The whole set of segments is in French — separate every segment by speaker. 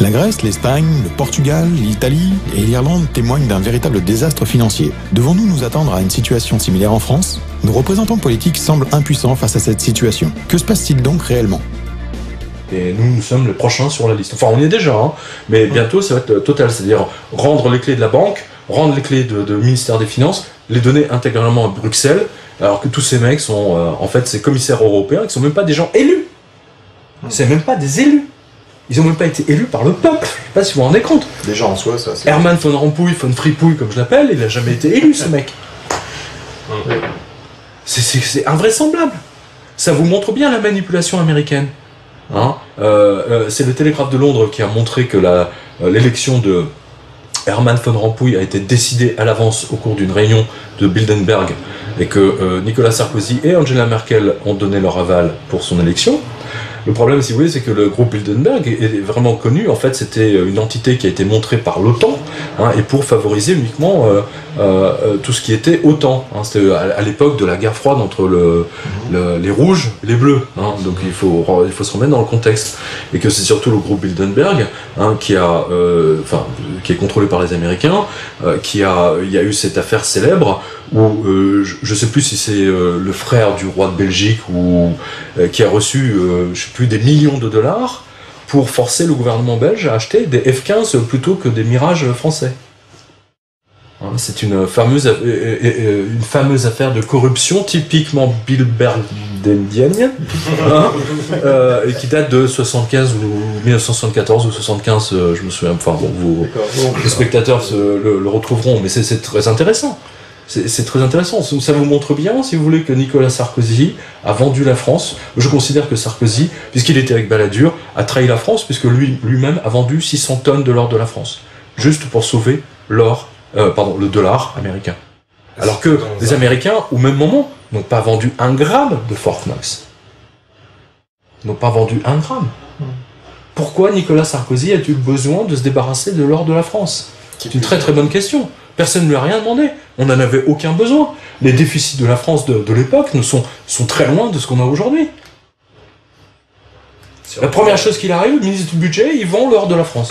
Speaker 1: La Grèce, l'Espagne, le Portugal, l'Italie et l'Irlande témoignent d'un véritable désastre financier. Devons-nous nous attendre à une situation similaire en France? Nos représentants politiques semblent impuissants face à cette situation. Que se passe-t-il donc réellement?
Speaker 2: Et nous sommes les prochains sur la liste. Enfin, on y est déjà, hein, mais bientôt ça va être total. C'est-à-dire rendre les clés de la banque, rendre les clés de ministère des Finances, les donner intégralement à Bruxelles, alors que tous ces mecs sont en fait ces commissaires européens qui sont même pas des gens élus. C'est même pas des élus. Ils ont même pas été élus par le peuple. Je sais pas si vous vous rendez compte.
Speaker 3: Déjà en soi, ça.
Speaker 2: Herman von Rompuy, von Fripouille, comme je l'appelle, il a jamais été élu, ce mec. C'est invraisemblable. Ça vous montre bien la manipulation américaine. Hein, c'est le Télégraphe de Londres qui a montré que l'élection de Herman von Rompuy a été décidée à l'avance au cours d'une réunion de Bilderberg et que Nicolas Sarkozy et Angela Merkel ont donné leur aval pour son élection. Le problème, si vous voulez, c'est que le groupe Bilderberg est vraiment connu. En fait, c'était une entité qui a été montrée par l'OTAN, hein, et pour favoriser uniquement tout ce qui était OTAN. Hein. C'était à l'époque de la guerre froide entre les rouges et les bleus. Hein. Donc il faut se remettre dans le contexte. Et que c'est surtout le groupe Bilderberg, hein, qui est contrôlé par les Américains, il y a eu cette affaire célèbre où je ne sais plus si c'est le frère du roi de Belgique ou qui a reçu je sais plus des millions de dollars pour forcer le gouvernement belge à acheter des F-15 plutôt que des Mirage français. Hein, c'est une fameuse affaire de corruption typiquement bilderbergienne, hein, et qui date de 75 ou 1974 ou 75, je me souviens. Enfin bon, les spectateurs le retrouveront, mais c'est très intéressant. C'est très intéressant. Ça vous montre bien, si vous voulez, que Nicolas Sarkozy a vendu la France. Je considère que Sarkozy, puisqu'il était avec Balladur, a trahi la France, puisque lui-même a vendu 600 tonnes de l'or de la France, juste pour sauver le dollar américain. Alors que les Américains, au même moment, n'ont pas vendu un gramme de Fort Knox. N'ont pas vendu un gramme. Pourquoi Nicolas Sarkozy a-t-il besoin de se débarrasser de l'or de la France? C'est une très très bonne question. Personne ne lui a rien demandé. On n'en avait aucun besoin. Les déficits de la France de l'époque sont très loin de ce qu'on a aujourd'hui. La première chose qu'il arrive, le ministre du budget, ils vend l'or de la France.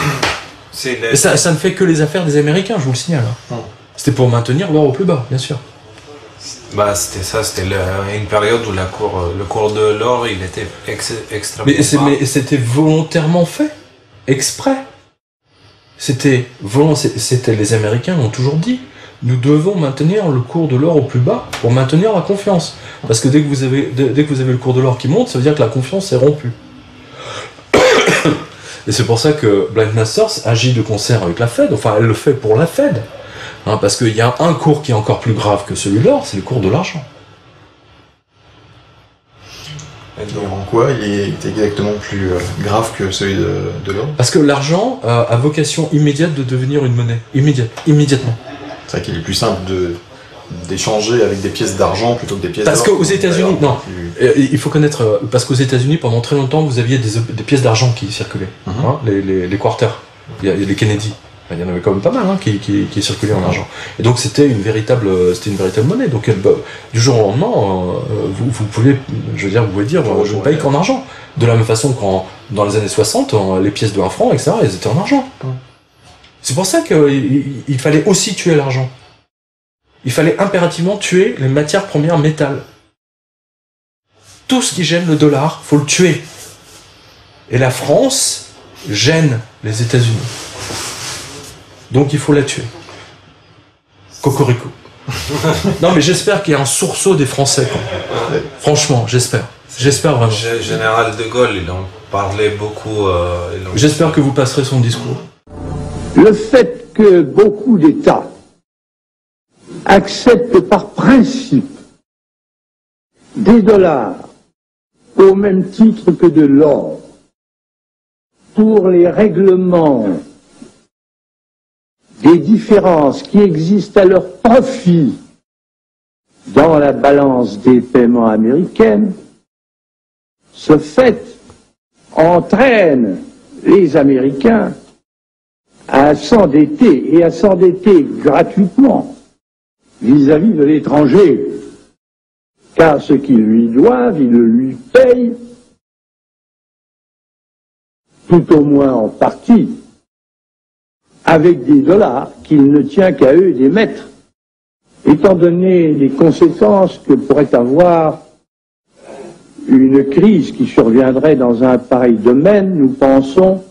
Speaker 2: Et ça ne fait que les affaires des Américains, je vous le signale. C'était pour maintenir l'or au plus bas, bien sûr.
Speaker 4: Bah, c'était une période où le cours de l'or, il était extrêmement bas.
Speaker 2: Mais c'était volontairement fait, exprès. C'était les Américains l'ont toujours dit. Nous devons maintenir le cours de l'or au plus bas pour maintenir la confiance. Parce que dès que vous avez le cours de l'or qui monte, ça veut dire que la confiance est rompue. Et c'est pour ça que Blind Masters agit de concert avec la Fed. Enfin, elle le fait pour la Fed. Hein, parce qu'il y a un cours qui est encore plus grave que celui de l'or, c'est le cours de l'argent.
Speaker 3: Donc en quoi il est exactement plus grave que celui de l'or?
Speaker 2: Parce que l'argent a vocation immédiate de devenir une monnaie. Immédiatement.
Speaker 3: C'est vrai qu'il est plus simple d'échanger avec des pièces d'argent plutôt que des pièces d'or.
Speaker 2: Parce qu'aux États-Unis, il faut connaître, parce qu'aux États-Unis, pendant très longtemps, vous aviez des pièces d'argent qui circulaient. Hein, les quarters, il y a les Kennedy. Il y en avait quand même pas mal, hein, qui circulaient en argent. Et donc c'était une véritable monnaie. Donc du jour au lendemain, vous pouvez dire, je ne paye qu'en argent. De la même façon qu'en dans les années 60, les pièces de 1 franc, etc., elles étaient en argent. C'est pour ça qu'il fallait aussi tuer l'argent. Il fallait impérativement tuer les matières premières métal. Tout ce qui gêne le dollar, faut le tuer. Et la France gêne les États-Unis. Donc il faut la tuer. Cocorico. Non mais j'espère qu'il y a un sursaut des Français. Franchement, j'espère. J'espère vraiment.
Speaker 4: Général de Gaulle, il en parlait beaucoup.
Speaker 2: J'espère que vous passerez son discours.
Speaker 5: Le fait que beaucoup d'États acceptent par principe des dollars au même titre que de l'or pour les règlements des différences qui existent à leur profit dans la balance des paiements américaine, ce fait entraîne les Américains à s'endetter, et à s'endetter gratuitement vis-à-vis de l'étranger, car ce qu'ils lui doivent, ils le lui payent, tout au moins en partie, avec des dollars qu'il ne tient qu'à eux d'émettre. Étant donné les conséquences que pourrait avoir une crise qui surviendrait dans un pareil domaine, nous pensons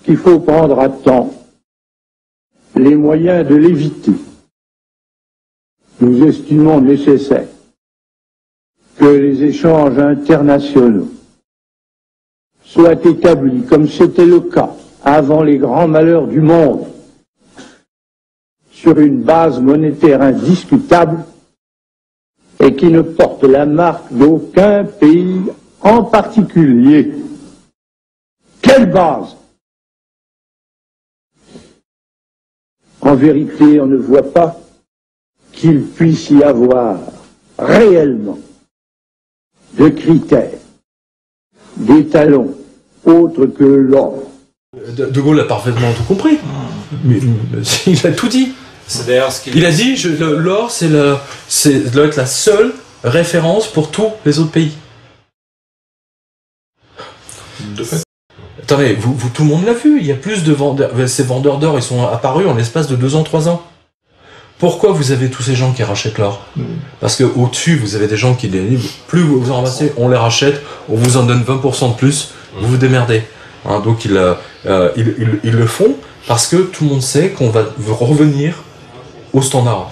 Speaker 5: qu'il faut prendre à temps les moyens de l'éviter. Nous estimons nécessaire que les échanges internationaux soient établis, comme c'était le cas avant les grands malheurs du monde, sur une base monétaire indiscutable et qui ne porte la marque d'aucun pays en particulier. Quelle base? En vérité, on ne voit pas qu'il puisse y avoir réellement de critères, d'étalons autres que l'or.
Speaker 2: De Gaulle a parfaitement tout compris. Mais il a tout dit.
Speaker 4: C'est d'ailleurs ce qu'il
Speaker 2: Il a dit l'or, doit être la seule référence pour tous les autres pays.
Speaker 3: De fait.
Speaker 2: Attendez, tout le monde l'a vu. Il y a plus de vendeurs. Ces vendeurs d'or, ils sont apparus en l'espace de 2 ans, 3 ans. Pourquoi vous avez tous ces gens qui rachètent l'or? Parce que au-dessus, vous avez des gens qui les livrent. Plus vous en ramassez, on les rachète, on vous en donne 20% de plus, vous vous démerdez. Hein, donc ils le font parce que tout le monde sait qu'on va revenir au standard.